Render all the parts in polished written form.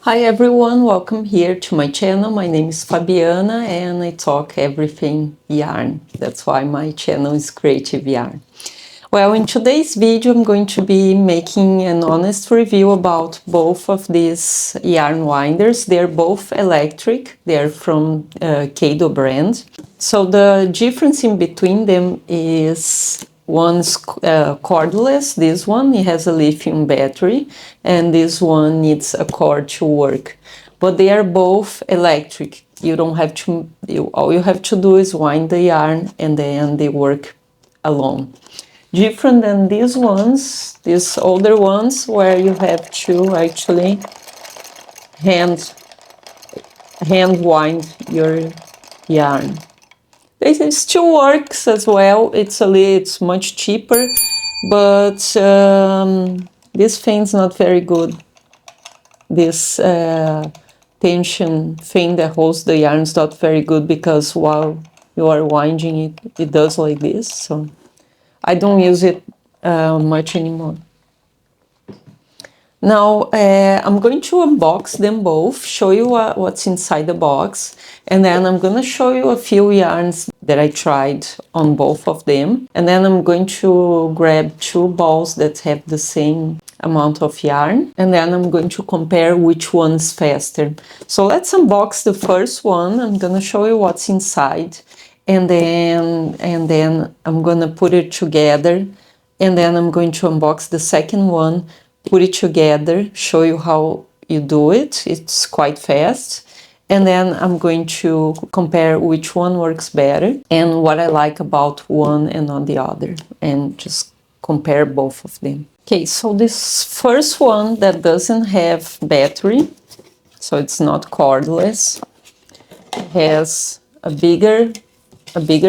Hi everyone, welcome here to my channel. My name is Fabiana and I talk everything yarn. That's why my channel is Creative Yarn. Well, in today's video I'm going to be making an honest review about both of these yarn winders. They're both electric, they're from Caydo brand. So the difference in between them is one's cordless, this one, it has a lithium battery, and this one needs a cord to work. But they are both electric. You don't have to, all you have to do is wind the yarn and then they work alone. Different than these ones, these older ones, where you have to actually hand wind your yarn. It still works as well. It's much cheaper, but this thing's not very good. This tension thing that holds the yarn is not very good because while you are winding it, it does like this. So I don't use it much anymore. Now I'm going to unbox them both, show you what's inside the box, and then I'm going to show you a few yarns that I tried on both of them, and then I'm going to grab two balls that have the same amount of yarn, and then I'm going to compare which one's faster. So let's unbox the first one. I'm going to show you what's inside, and then I'm going to put it together, and then I'm going to unbox the second one, put it together, show you how you do it. It's quite fast. And then I'm going to compare which one works better and what I like about one and on the other, and just compare both of them. Okay, so this first one that doesn't have battery, so it's not cordless, has a bigger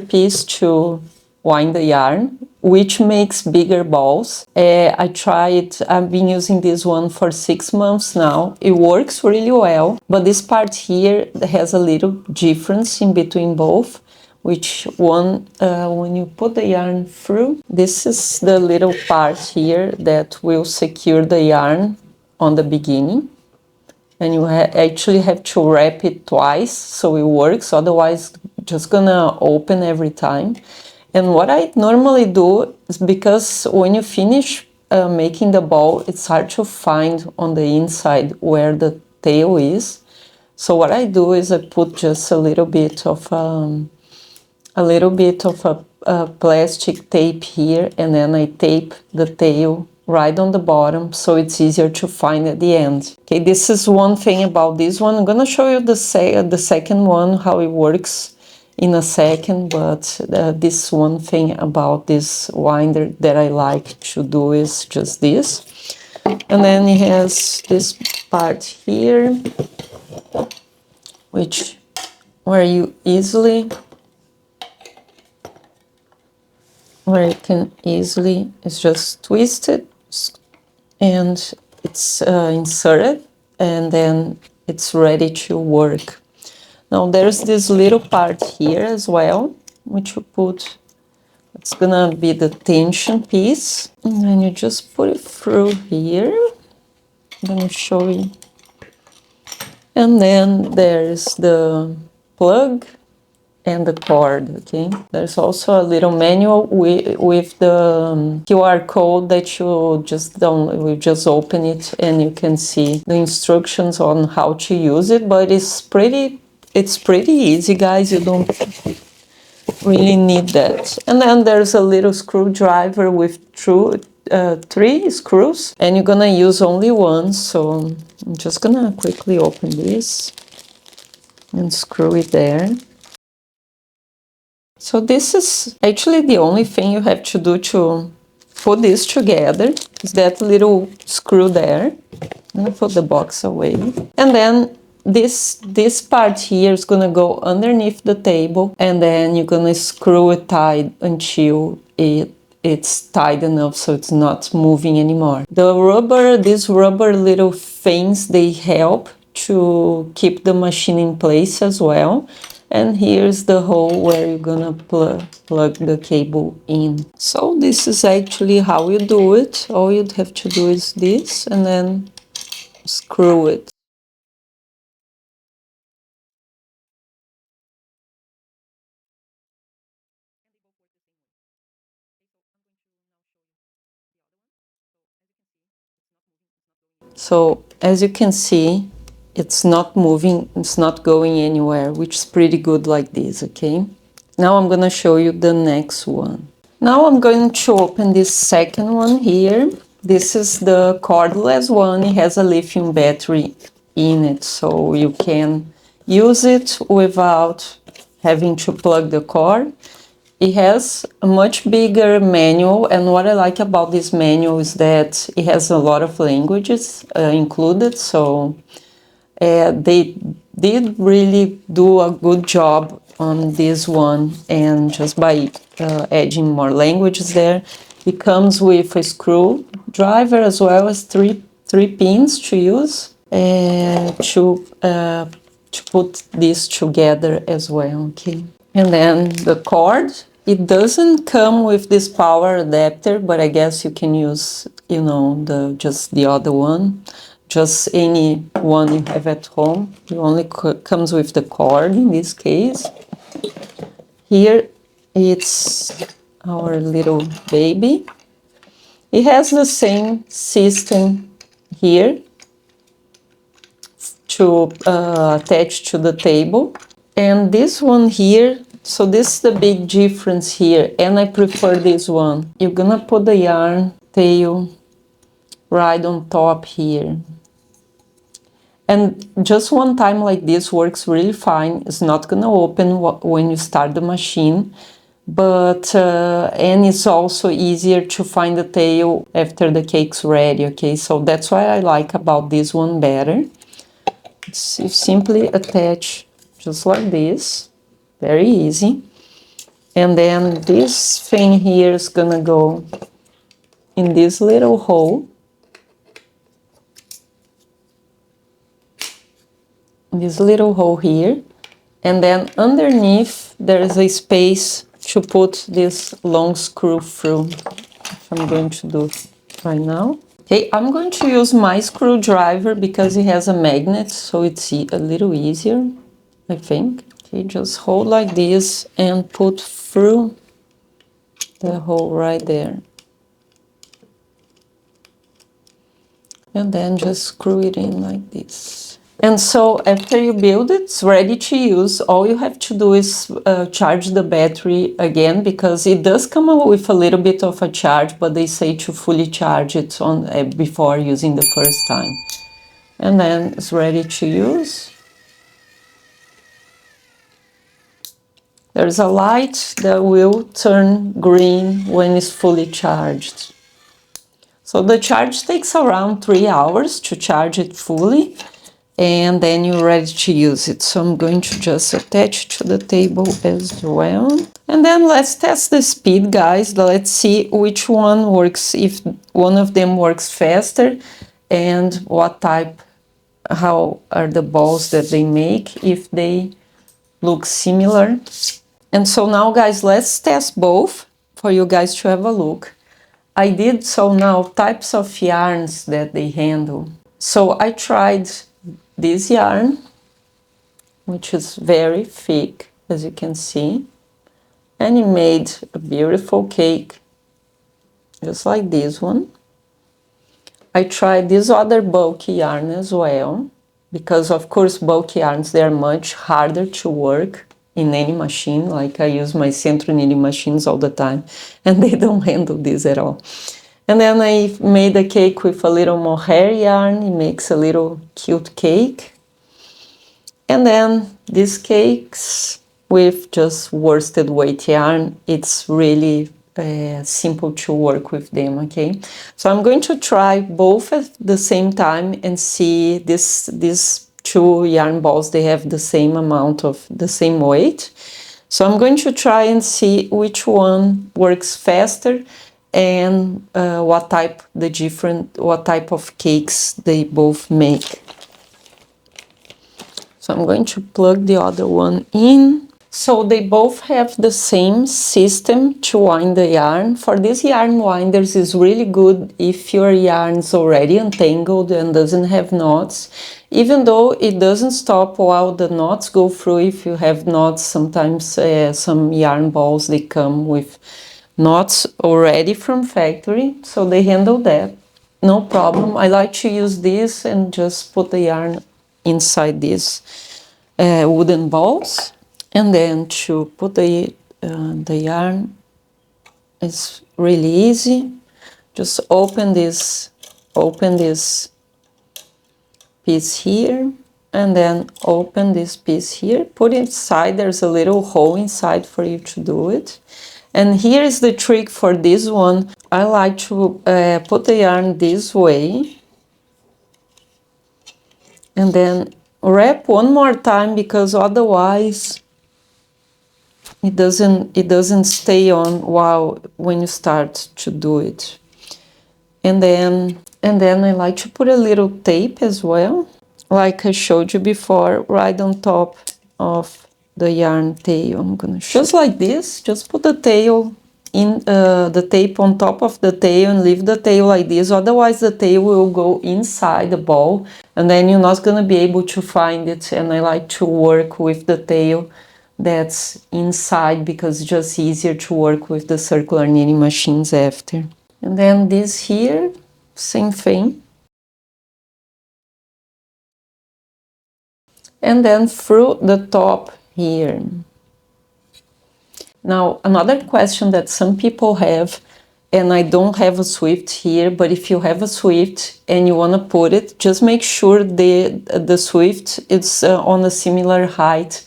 piece to wind the yarn, which makes bigger balls. I've been using this one for 6 months now. It works really well, but this part here has a little difference in between both, which one, when you put the yarn through, this is the little part here that will secure the yarn on the beginning. And you actually have to wrap it twice so it works, otherwise just gonna open every time. And what I normally do is, because when you finish making the ball, it's hard to find on the inside where the tail is. So what I do is I put just a little bit of a plastic tape here, and then I tape the tail right on the bottom so it's easier to find at the end. Okay, this is one thing about this one. I'm gonna show you the second one, how it works in a second, but this one thing about this winder that I like to do is just this. And then it has this part here, where you can easily, it's just twisted and it's inserted, and then it's ready to work. Now there's this little part here as well, which you put, it's gonna be the tension piece, and then you just put it through here. I'm gonna show you. And then there's the plug and the cord, okay? There's also a little manual with the QR code that you just open it and you can see the instructions on how to use it, but it's pretty easy, guys. You don't really need that. And then there's a little screwdriver with 3 screws, and you're gonna use only one, so I'm just gonna quickly open this and screw it there. So this is actually the only thing you have to do to put this together, is that little screw there. I'm gonna put the box away, and then this part here is gonna go underneath the table, and then you're gonna screw it tight until it's tight enough so it's not moving anymore. These rubber little things, they help to keep the machine in place as well. And here's the hole where you're gonna plug the cable in. So this is actually how you do it. All you'd have to do is this, and then screw it. So as you can see, it's not moving, it's not going anywhere, which is pretty good like this, okay? Now I'm gonna show you the next one. Now I'm going to open this second one here. This is the cordless one. It has a lithium battery in it, so you can use it without having to plug the cord. It has a much bigger manual, and what I like about this manual is that it has a lot of languages included, so they did really do a good job on this one, and just by adding more languages there. It comes with a screwdriver as well as three pins to use to put this together as well, okay? And then the cord, it doesn't come with this power adapter, but I guess you can use, you know, just the other one. Just any one you have at home. It only comes with the cord in this case. Here it's our little baby. It has the same system here to attach to the table. And this one here, so this is the big difference here, and I prefer this one. You're gonna put the yarn tail right on top here. And just one time like this works really fine. It's not gonna open when you start the machine, but and it's also easier to find the tail after the cake's ready, okay? So that's why I like about this one better. You simply attach just like this, very easy. And then this thing here is gonna go in this little hole. This little hole here, and then underneath there is a space to put this long screw through, which I'm going to do right now. Okay, I'm going to use my screwdriver because it has a magnet, so it's a little easier, I think. Okay, just hold like this and put through the hole right there. And then just screw it in like this. And so after you build it, it's ready to use. All you have to do is charge the battery again, because it does come out with a little bit of a charge, but they say to fully charge it on before using the first time. And then it's ready to use. There's a light that will turn green when it's fully charged. So the charge takes around 3 hours to charge it fully. And then you're ready to use it. So I'm going to just attach to the table as well. And then let's test the speed, guys. Let's see which one works, if one of them works faster, and what type, how are the balls that they make, if they look similar. And so now, guys, let's test both for you guys to have a look. I did so now types of yarns that they handle. So I tried this yarn, which is very thick, as you can see, and it made a beautiful cake, just like this one. I tried this other bulky yarn as well, because of course bulky yarns, they are much harder to work in any machine. Like I use my centro knitting machines all the time, and they don't handle this at all. And then I made a cake with a little mohair yarn. It makes a little cute cake. And then these cakes with just worsted weight yarn, it's really simple to work with them, okay? So I'm going to try both at the same time and see these two yarn balls, they have the same amount of the same weight. So I'm going to try and see which one works faster, and what type of cakes they both make. So I'm going to plug the other one in. So they both have the same system to wind the yarn. For these yarn winders, is really good if your yarn is already untangled and doesn't have knots. Even though it doesn't stop while the knots go through. If you have knots, sometimes some yarn balls, they come with knots already from factory, so they handle that. no problem. I like to use this and just put the yarn inside these wooden balls, and then to put the yarn is really easy. Just open this piece here, and then open this piece here, put it inside. There's a little hole inside for you to do it. And here is the trick for this one. I like to put the yarn this way, and then wrap one more time, because otherwise it doesn't stay on when you start to do it. And then I like to put a little tape as well, like I showed you before, right on top of the yarn tail. I'm gonna show just like this. Just put the tail in the tape on top of the tail and leave the tail like this. Otherwise the tail will go inside the ball and then you're not gonna be able to find it. And I like to work with the tail that's inside, because it's just easier to work with the circular knitting machines after. And then this here, same thing. And then through the top here. Now, another question that some people have, and I don't have a Swift here, but if you have a Swift and you want to put it, just make sure the Swift is on a similar height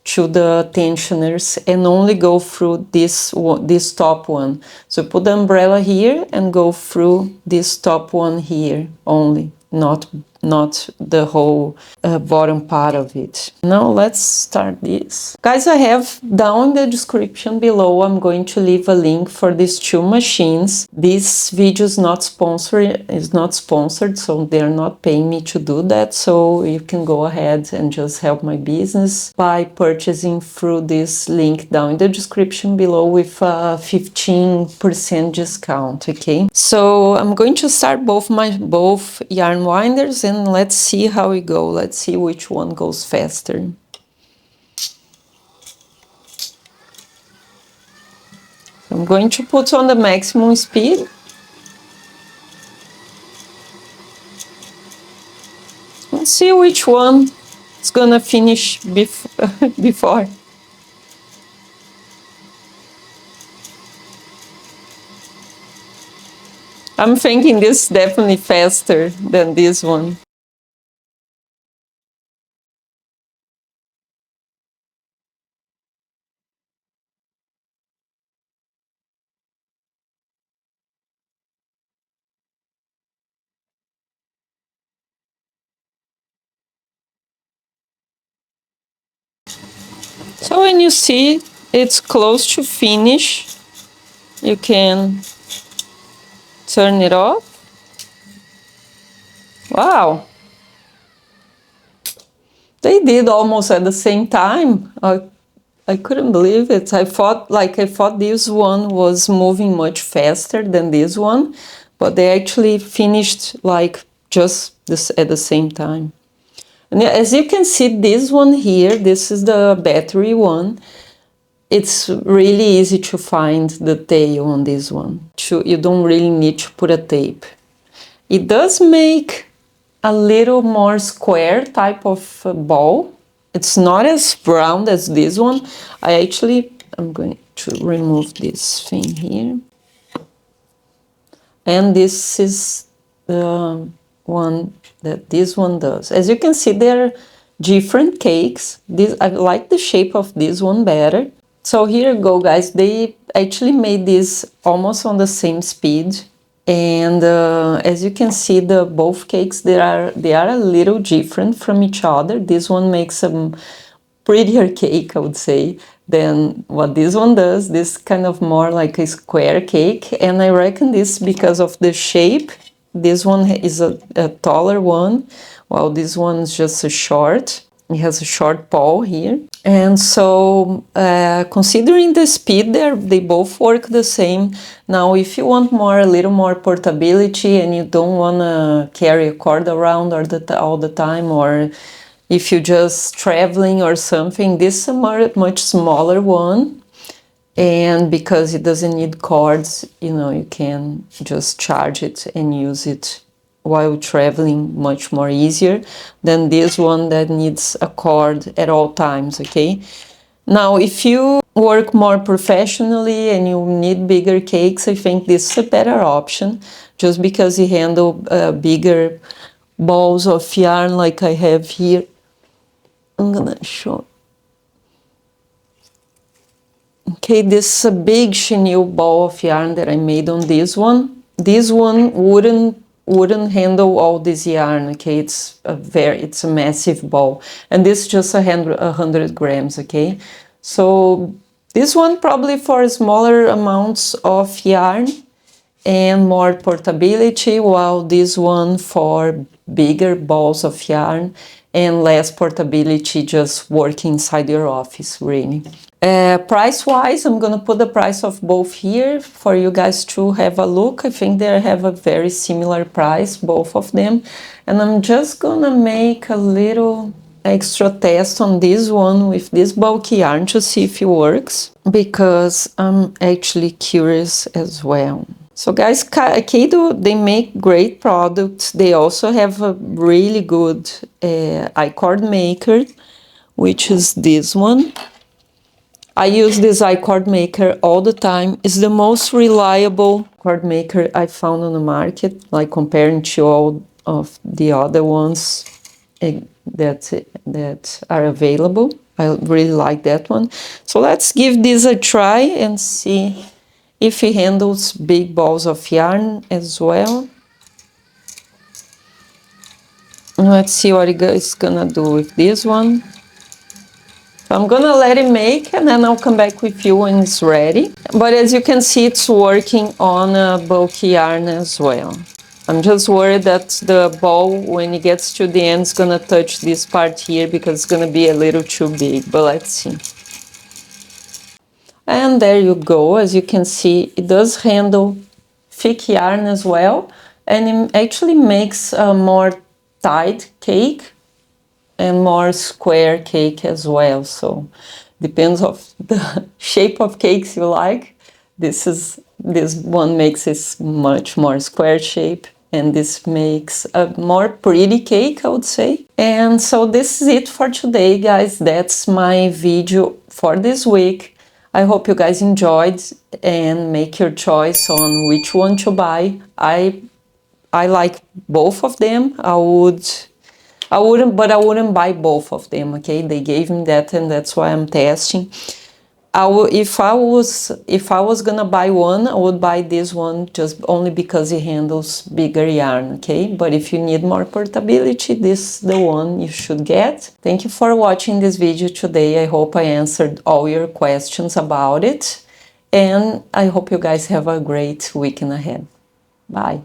to the tensioners, and only go through this top one. So put the umbrella here and go through this top one here only, not the whole bottom part of it. Now let's start this. Guys, I have down in the description below, I'm going to leave a link for these two machines. This video is not sponsored, so they're not paying me to do that. So you can go ahead and just help my business by purchasing through this link down in the description below with a 15% discount, okay? So I'm going to start both yarn winders, and let's see how we go. Let's see which one goes faster. I'm going to put on the maximum speed. Let's see which one is gonna finish before. I'm thinking this is definitely faster than this one. So when you see it's close to finish, you can turn it off. Wow! They did almost at the same time. I couldn't believe it. I thought this one was moving much faster than this one, but they actually finished like just at the same time. And as you can see, this one here, this is the battery one. It's really easy to find the tail on this one. You don't really need to put a tape. It does make a little more square type of ball. It's not as round as this one. I'm going to remove this thing here. And this is the one that this one does. As you can see, they're different cakes. I like the shape of this one better. So here you go, guys. They actually made this almost on the same speed. And as you can see, both cakes, they are a little different from each other. This one makes a prettier cake, I would say, than what this one does. This kind of more like a square cake. And I reckon this because of the shape. This one is a taller one, while this one is just a short. It has a short paw here. And so considering the speed, they both work the same. Now, if you want a little more portability and you don't want to carry a cord around all the time, or if you're just traveling or something, this is a much smaller one. And because it doesn't need cords, you know, you can just charge it and use it while traveling much more easier than this one that needs a cord at all times, okay? Now, if you work more professionally and you need bigger cakes, I think this is a better option, just because you handle bigger balls of yarn like I have here. I'm gonna show. Okay, this is a big chenille ball of yarn that I made on this one. This one wouldn't handle all this yarn, okay? It's a massive ball. And this is just 100 grams, okay? So this one probably for smaller amounts of yarn and more portability, while this one for bigger balls of yarn and less portability, just working inside your office, really. Price-wise, I'm gonna put the price of both here for you guys to have a look. I think they have a very similar price, both of them. And I'm just gonna make a little extra test on this one with this bulky yarn to see if it works, because I'm actually curious as well. So guys, Caydo, they make great products. They also have a really good I-cord maker, which is this one. I use this I-cord maker all the time. It's the most reliable cord maker I found on the market, like comparing to all of the other ones that are available. I really like that one. So let's give this a try and see if it handles big balls of yarn as well. Let's see what it's gonna do with this one. So I'm gonna let it make and then I'll come back with you when it's ready. But as you can see, it's working on a bulky yarn as well. I'm just worried that the ball, when it gets to the end, is gonna touch this part here because it's gonna be a little too big, but let's see. And there you go. As you can see, it does handle thick yarn as well, and it actually makes a more tight cake and more square cake as well. So depends of the shape of cakes you like. This one makes it much more square shape, and this makes a more pretty cake, I would say. And so this is it for today, guys. That's my video for this week. I hope you guys enjoyed and make your choice on which one to buy. I like both of them. I wouldn't buy both of them, okay? They gave me that and that's why I'm testing. If I was gonna buy one, I would buy this one just only because it handles bigger yarn, okay? But if you need more portability, this is the one you should get. Thank you for watching this video today. I hope I answered all your questions about it. And I hope you guys have a great weekend ahead. Bye.